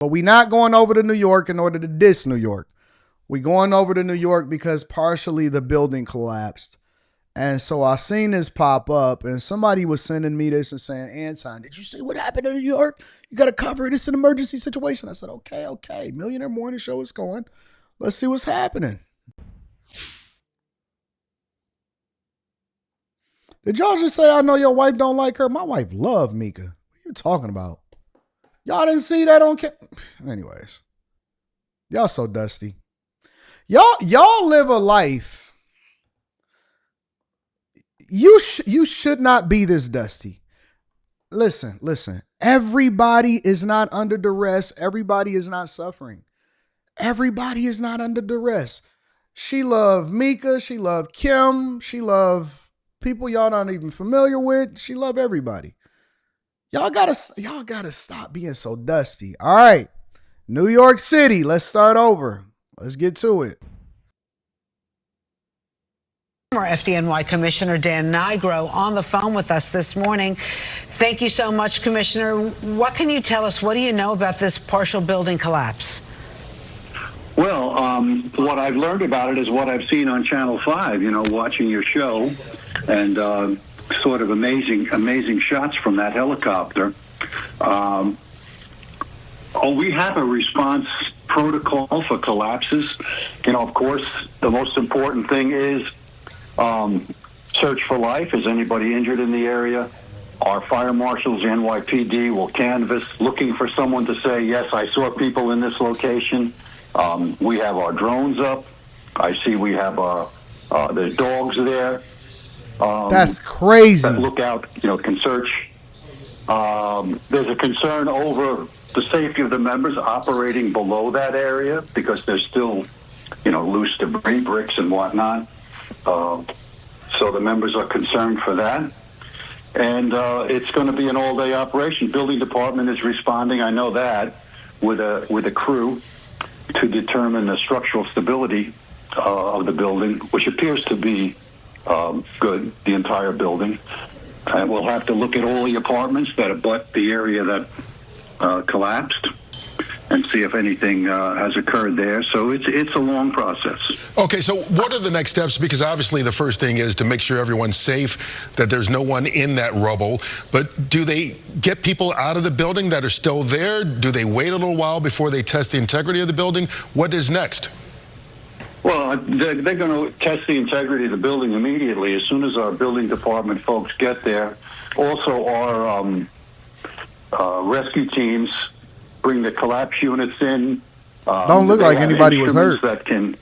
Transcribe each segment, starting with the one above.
But we not going over to New York in order to diss New York. We going over to New York because partially the building collapsed. And so I seen this pop up, and somebody was sending me this and saying, Anton, did you see what happened in New York? You got to cover it. It's an emergency situation. I said, okay. Millionaire Morning Show is going. Let's see what's happening. Did y'all just say, I know your wife don't like her? My wife love Mika. What are you talking about? Y'all didn't see that on camera? Anyways, y'all so dusty. Y'all live a life. You should not be this dusty. Listen. Everybody is not under duress. Everybody is not suffering. Everybody is not under duress. She loved Mika. She loved Kim. She loved people y'all not even familiar with. She loved everybody. Y'all gotta stop being so dusty. All right. New York City. Let's start over. Let's get to it. Former FDNY Commissioner Dan Nigro on the phone with us this morning. Thank you so much, Commissioner. What can you tell us? What do you know about this partial building collapse? Well, what I've learned about it is what I've seen on Channel 5, watching your show, and sort of amazing shots from that helicopter. We have a response protocol for collapses. Of course, the most important thing is search for life. Is anybody injured in the area? Our fire marshals, NYPD, will canvass, looking for someone to say, yes, I saw people in this location. We have our drones up. I see we have the dogs there. That's crazy. That look out, can search. There's a concern over the safety of the members operating below that area because there's still, loose debris, bricks and whatnot. So the members are concerned for that. And it's going to be an all-day operation. Building department is responding, I know that, with a crew to determine the structural stability of the building, which appears to be good, the entire building. And we'll have to look at all the apartments that abut the area that collapsed and see if anything has occurred there. So it's a long process. Okay, so what are the next steps? Because obviously the first thing is to make sure everyone's safe, that there's no one in that rubble. But do they get people out of the building that are still there? Do they wait a little while before they test the integrity of the building? What is next? Well, they're going to test the integrity of the building immediately as soon as our building department folks get there. Also, our rescue teams bring the collapse units in. Don't look like anybody was hurt. That can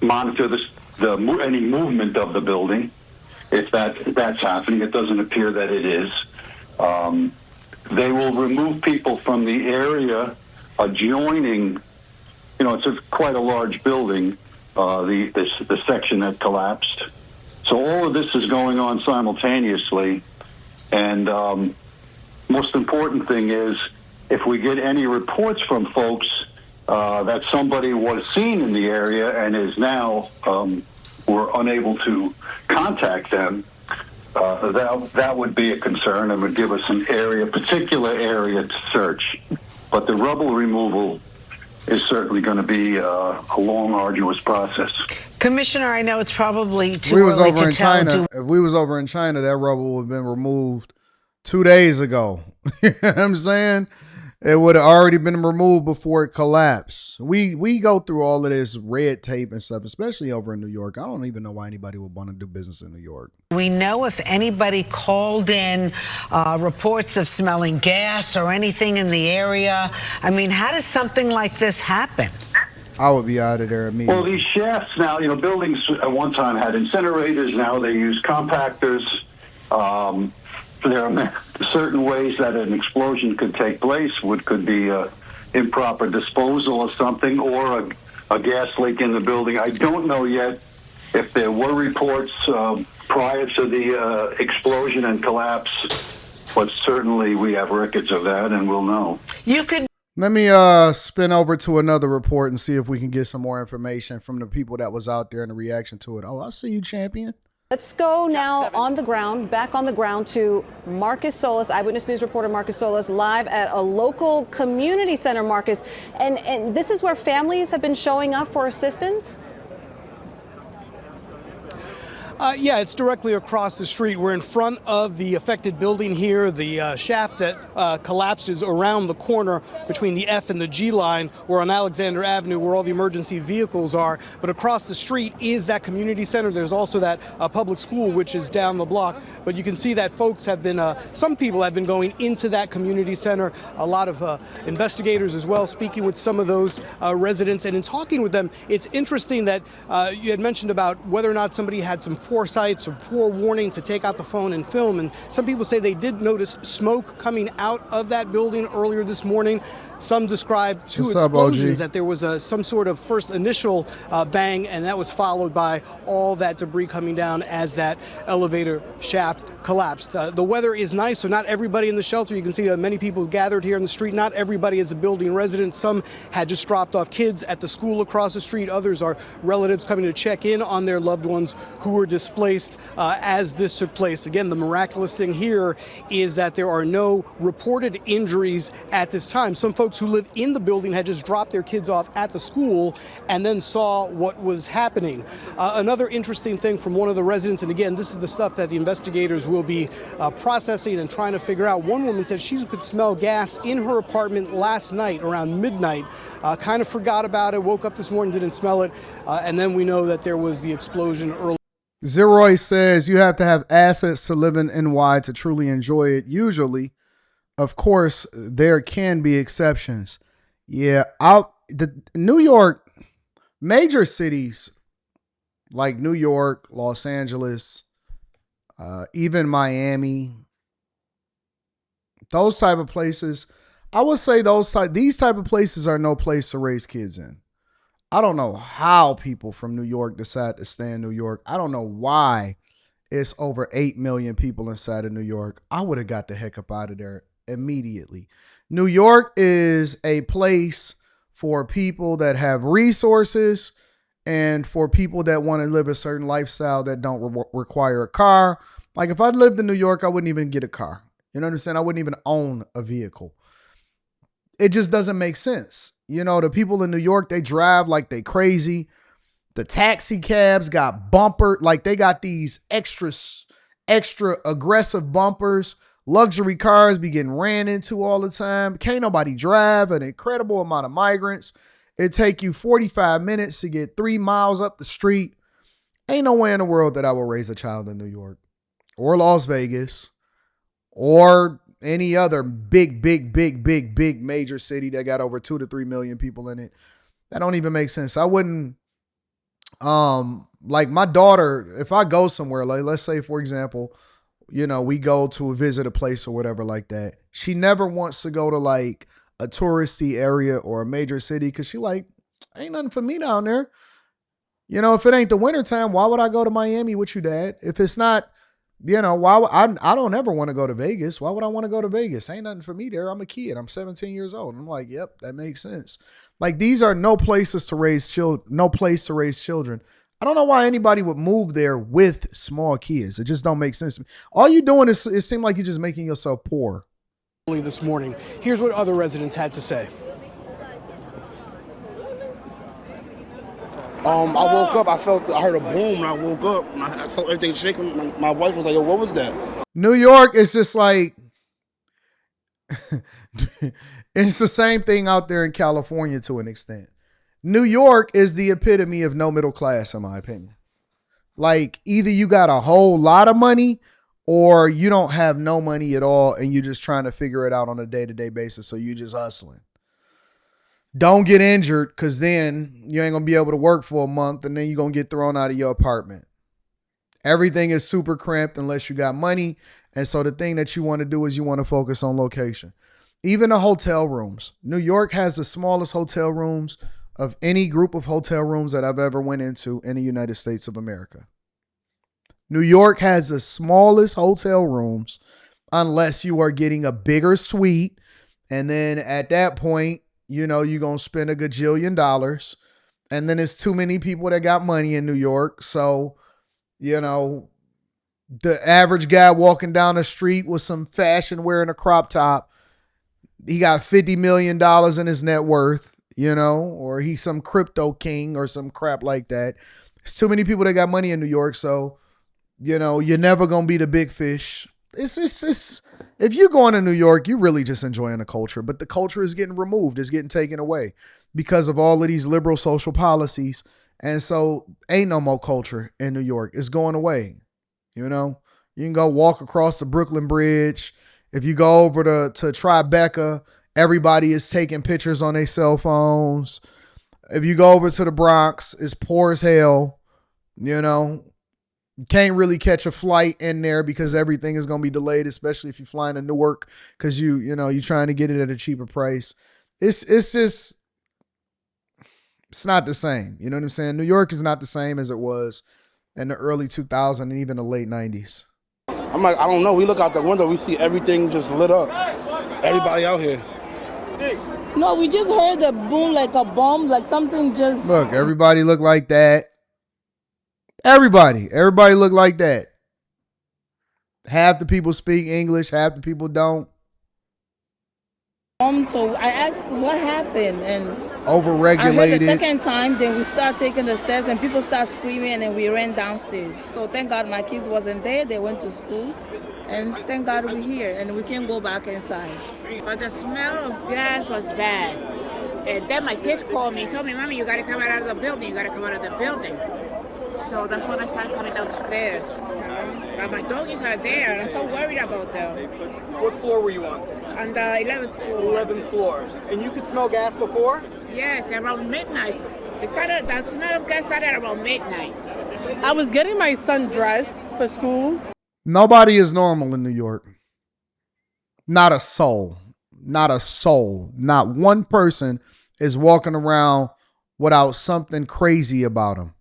monitor any movement of the building. If that's happening, it doesn't appear that it is. They will remove people from the area adjoining. It's quite a large building, the section that collapsed. So all of this is going on simultaneously. And most important thing is, if we get any reports from folks that somebody was seen in the area and is now we're unable to contact them, that would be a concern and would give us an particular area to search. But the rubble removal is certainly going to be a long, arduous process. Commissioner, I know it's probably too early to tell. If we was over in China, that rubble would have been removed 2 days ago. You know what I'm saying? It would have already been removed before it collapsed. We go through all of this red tape and stuff, especially over in New York. I don't even know why anybody would want to do business in New York. We know if anybody called in reports of smelling gas or anything in the area. I mean, how does something like this happen? I would be out of there immediately. Well, these shafts now, buildings at one time had incinerators. Now they use compactors. There are certain ways that an explosion could take place. Could be improper disposal of something or a gas leak in the building. I don't know yet if there were reports prior to the explosion and collapse, but certainly we have records of that and we'll know. Let me spin over to another report and see if we can get some more information from the people that was out there in the reaction to it. Oh, I see you, champion. Let's go now on the ground, back on the ground to Marcus Solis, Eyewitness News reporter Marcus Solis, live at a local community center, Marcus. And this is where families have been showing up for assistance? Yeah, it's directly across the street. We're in front of the affected building here. The shaft that collapsed is around the corner between the F and the G line. We're on Alexander Avenue where all the emergency vehicles are. But across the street is that community center. There's also that public school, which is down the block. But you can see that folks have been, some people have been going into that community center. A lot of investigators as well, speaking with some of those residents. And in talking with them, it's interesting that you had mentioned about whether or not somebody had some foresight, some forewarning to take out the phone and film. And some people say they did notice smoke coming out of that building earlier this morning. Some described two explosions, that there was some sort of first initial bang, and that was followed by all that debris coming down as that elevator shaft collapsed. The weather is nice, so not everybody in the shelter. You can see many people gathered here in the street. Not everybody is a building resident. Some had just dropped off kids at the school across the street. Others are relatives coming to check in on their loved ones who were displaced as this took place. Again, the miraculous thing here is that there are no reported injuries at this time. Some folks who live in the building had just dropped their kids off at the school and then saw what was happening. Another interesting thing from one of the residents, and again, this is the stuff that the investigators will be processing and trying to figure out. One woman said she could smell gas in her apartment last night around midnight, kind of forgot about it, woke up this morning, didn't smell it, and then we know that there was the explosion early. Zeroy says you have to have assets to live in NY to truly enjoy it. Usually, of course, there can be exceptions. Yeah, the New York, major cities like New York, Los Angeles, even Miami, those type of places, I would say these type of places are no place to raise kids in. I don't know how people from New York decide to stay in New York. I don't know why it's over 8 million people inside of New York. I would have got the heck up out of there immediately. New York is a place for people that have resources and for people that want to live a certain lifestyle that don't require a car. Like if I lived in New York, I wouldn't even get a car. You know what I'm saying? I wouldn't even own a vehicle. It just doesn't make sense. You know, the people in New York, they drive like they crazy. The taxi cabs got bumper, like they got these extra aggressive bumpers. Luxury cars be getting ran into all the time. Can't nobody drive. An incredible amount of migrants. It take you 45 minutes to get 3 miles up the street. Ain't no way in the world that I will raise a child in New York or Las Vegas or any other big major city that got over 2 to 3 million people in it. That don't even make sense. I wouldn't, like my daughter, if I go somewhere, like let's say, for example, you know, we go to visit a place or whatever like that. She never wants to go to like a touristy area or a major city because she like, ain't nothing for me down there. You know, if it ain't the wintertime, why would I go to Miami with you, Dad? If it's not, you know, I don't ever want to go to Vegas. Why would I want to go to Vegas? Ain't nothing for me there. I'm a kid. I'm 17 years old. I'm like, yep, that makes sense. Like these are no places to raise children, no place to raise children. I don't know why anybody would move there with small kids. It just don't make sense to me. All you're doing is, it seems like you're just making yourself poor. This morning, here's what other residents had to say. I woke up, I heard a boom, and I woke up, and I felt everything shaking. My wife was like, yo, what was that? New York is just like, it's the same thing out there in California to an extent. New York is the epitome of no middle class, in my opinion. Like either you got a whole lot of money or you don't have no money at all and you're just trying to figure it out on a day-to-day basis. So you just hustling. Don't get injured because then you ain't going to be able to work for a month and then you're going to get thrown out of your apartment. Everything is super cramped unless you got money. And so the thing that you want to do is you want to focus on location. Even the hotel rooms. New York has the smallest hotel rooms of any group of hotel rooms that I've ever went into in the United States of America. New York has the smallest hotel rooms unless you are getting a bigger suite. And then at that point, you know, you're going to spend a gajillion dollars. And then it's too many people that got money in New York. So, you know, The average guy walking down the street with some fashion wearing a crop top, he got $50 million in his net worth, or he's some crypto king or some crap like that. There's too many people that got money in New York, so you're never gonna be the big fish. It's if you're going to New York, you're really just enjoying the culture, but the culture is getting removed, it's getting taken away because of all of these liberal social policies, and so ain't no more culture in New York. It's going away. You can go walk across the Brooklyn Bridge. If you go over to Tribeca, everybody is taking pictures on their cell phones. If you go over to the Bronx, it's poor as hell. You can't really catch a flight in there because everything is going to be delayed, especially if you're flying to Newark because you're trying to get it at a cheaper price. It's just, it's not the same. You know what I'm saying? New York is not the same as it was in the early 2000s and even the late 90s. I'm like, I don't know. We look out the window, we see everything just lit up. Everybody out here. No, we just heard a boom, like a bomb, like something just... Look, everybody look like that. Everybody look like that. Half the people speak English, half the people don't. So I asked what happened, and overregulated. I heard the second time, then we start taking the steps and people start screaming and we ran downstairs. So thank God my kids wasn't there, they went to school, and thank God we're here and we can go back inside. But the smell of gas was bad. And then my kids called me, told me, Mommy, you gotta come out of the building, So that's when I started coming down the stairs. But my doggies are there, and I'm so worried about them. What floor were you on? On the 11th floor. 11th floor. And you could smell gas before? Yes, around midnight. The smell of gas started around midnight. I was getting my son dressed for school. Nobody is normal in New York. Not a soul. Not a soul. Not one person is walking around without something crazy about them.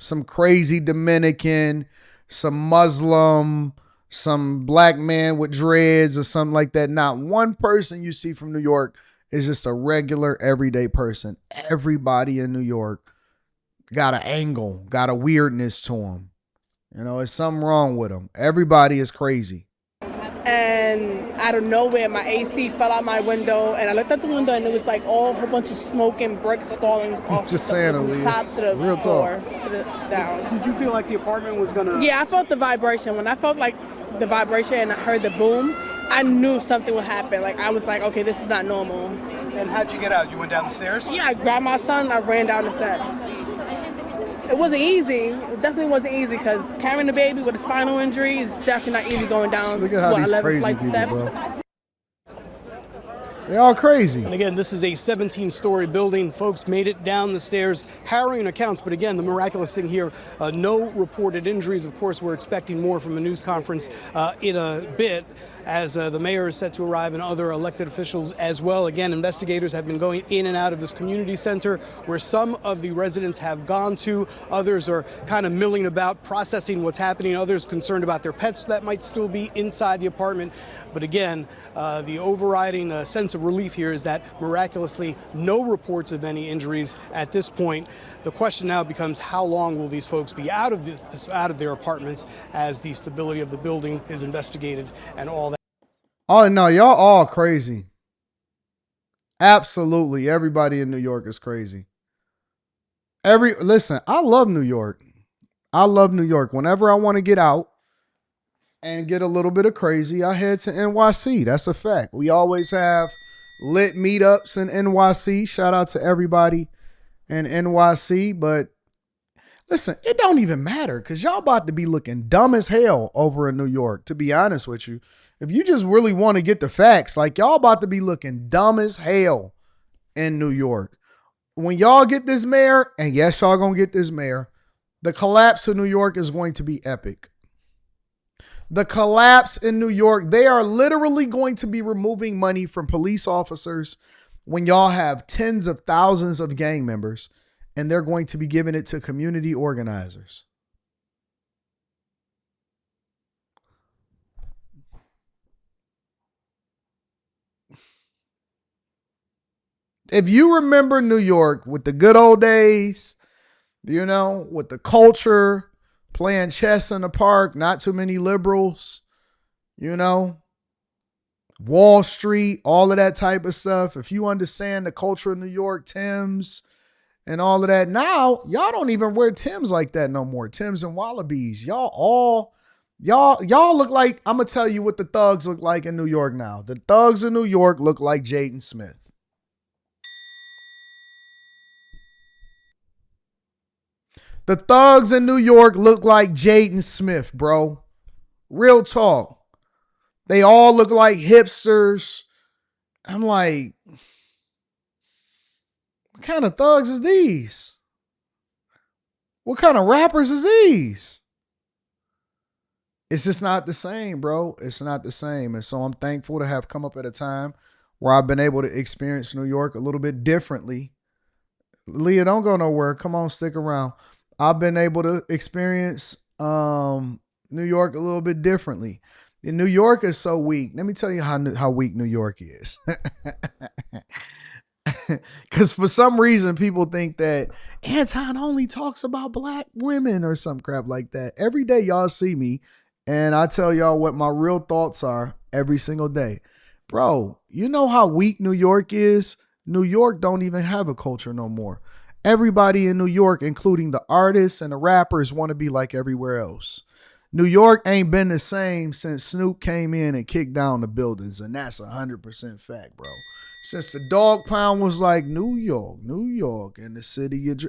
Some crazy Dominican, some Muslim, some black man with dreads or something like that. Not one person you see from New York is just a regular everyday person. Everybody in New York got an angle, got a weirdness to them. There's something wrong with them. Everybody is crazy. And out of nowhere, my AC fell out my window, and I looked out the window, and it was like all a whole bunch of smoke and bricks falling off Just saying, from the top to the real floor, talk. to the down. Did you feel like the apartment was gonna... Yeah, I felt the vibration. When I felt like the vibration and I heard the boom, I knew something would happen. Like, I was like, okay, this is not normal. And how'd you get out? You went down the stairs? Yeah, I grabbed my son and I ran down the steps. It wasn't easy. It definitely wasn't easy because carrying a baby with a spinal injury is definitely not easy going down, Look at how these 11 crazy flights of people, steps. bro. They're all crazy. And again, this is a 17-story building. Folks made it down the stairs, harrowing accounts. But again, the miraculous thing here, no reported injuries. Of course, we're expecting more from a news conference in a bit, as the mayor is set to arrive and other elected officials as well. Again, investigators have been going in and out of this community center where some of the residents have gone to. Others are kind of milling about, processing what's happening. Others concerned about their pets that might still be inside the apartment. But again, the overriding sense of relief here is that miraculously no reports of any injuries at this point. The question now becomes how long will these folks be out of their apartments as the stability of the building is investigated and all that. Oh, no, y'all all crazy. Absolutely. Everybody in New York is crazy. Listen, I love New York. I love New York. Whenever I want to get out and get a little bit of crazy, I head to NYC. That's a fact. We always have lit meetups in NYC. Shout out to everybody in NYC. But listen, it don't even matter because y'all about to be looking dumb as hell over in New York, to be honest with you. If you just really want to get the facts, like y'all about to be looking dumb as hell in New York. When y'all get this mayor, and yes, y'all gonna get this mayor, the collapse of New York is going to be epic. The collapse in New York, they are literally going to be removing money from police officers when y'all have tens of thousands of gang members, and they're going to be giving it to community organizers. If you remember New York with the good old days, with the culture, playing chess in the park, not too many liberals, you know, Wall Street, all of that type of stuff. If you understand the culture of New York, Tim's and all of that. Now, y'all don't even wear Tim's like that no more. Tim's and Wallabies. Y'all look like, I'm going to tell you what the thugs look like in New York now. The thugs in New York look like Jaden Smith. The thugs in New York look like Jaden Smith, bro. Real talk. They all look like hipsters. I'm like, what kind of thugs is these? What kind of rappers is these? It's just not the same, bro. It's not the same. And so I'm thankful to have come up at a time where I've been able to experience New York a little bit differently. Leah, don't go nowhere. Come on, stick around. I've been able to experience New York a little bit differently. And New York is so weak. Let me tell you how weak New York is. Because for some reason, people think that Anton only talks about black women or some crap like that. Every day y'all see me and I tell y'all what my real thoughts are every single day. Bro, you know how weak New York is? New York don't even have a culture no more. Everybody in New York, including the artists and the rappers, want to be like everywhere else. New York ain't been the same since Snoop came in and kicked down the buildings, and that's 100% fact, bro. Since the dog pound was like New York, and the city of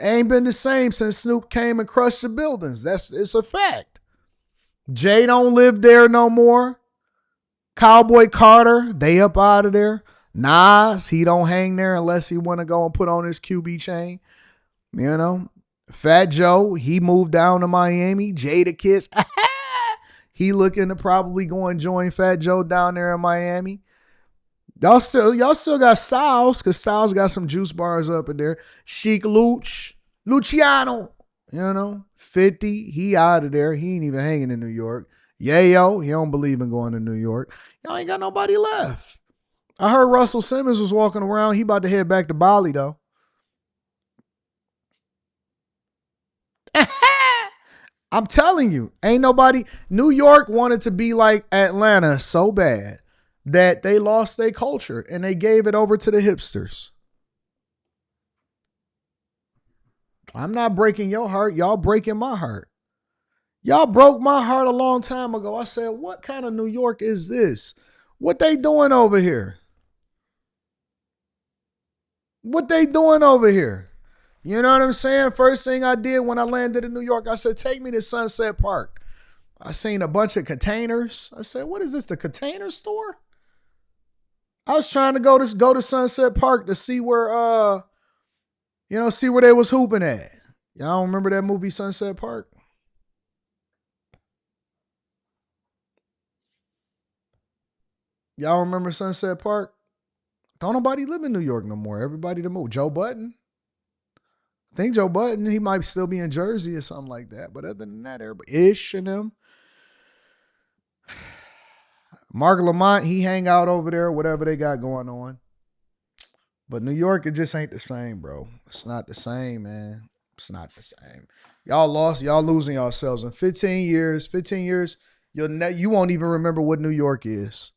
ain't been the same since Snoop came and crushed the buildings. It's a fact. Jay don't live there no more. Cowboy Carter, they up out of there. Nas, he don't hang there unless he want to go and put on his QB chain. You know, Fat Joe, he moved down to Miami. Jada Kiss, he looking to probably go and join Fat Joe down there in Miami. Y'all still got Styles, because Styles got some juice bars up in there. Chic Luciano, 50, he out of there. He ain't even hanging in New York. Yayo, he don't believe in going to New York. Y'all ain't got nobody left. I heard Russell Simmons was walking around. He about to head back to Bali, though. I'm telling you, ain't nobody. New York wanted to be like Atlanta so bad that they lost their culture and they gave it over to the hipsters. I'm not breaking your heart. Y'all breaking my heart. Y'all broke my heart a long time ago. I said, what kind of New York is this? What they doing over here? What they doing over here? You know what I'm saying? First thing I did when I landed in New York, I said, take me to Sunset Park. I seen a bunch of containers. I said, what is this, the container store? I was trying to go to Sunset Park to see where see where they was hooping at. Y'all remember that movie Sunset Park? Y'all remember Sunset Park? Don't nobody live in New York no more. Everybody to move. Joe Budden. I think Joe Budden, he might still be in Jersey or something like that. But other than that, everybody, Ish and them. Mark Lamont, he hang out over there, whatever they got going on. But New York, it just ain't the same, bro. It's not the same, man. It's not the same. Y'all lost. Y'all losing yourselves in 15 years. 15 years, you won't even remember what New York is.